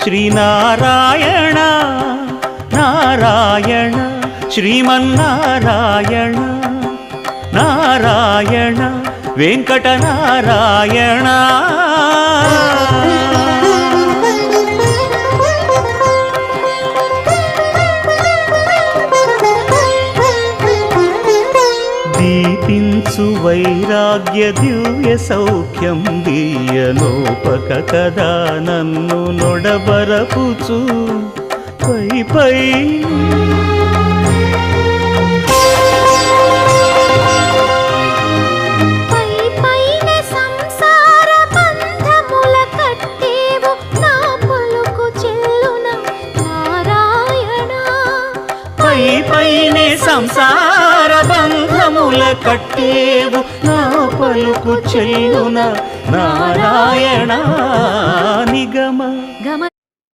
శ్రీనారాయణ నారాయణ శ్రీమన్నారాయణ నారాయణ వెంకటనారాయణ దీపించు వైరాగ్య దివ్య సౌఖ్యం దీయలోపక కదా నన్ను నొడబరపుచు పై పై పైనే సంసార బంధముల కట్టేవు నా పలుకు చెల్లున నారాయణ నిగమ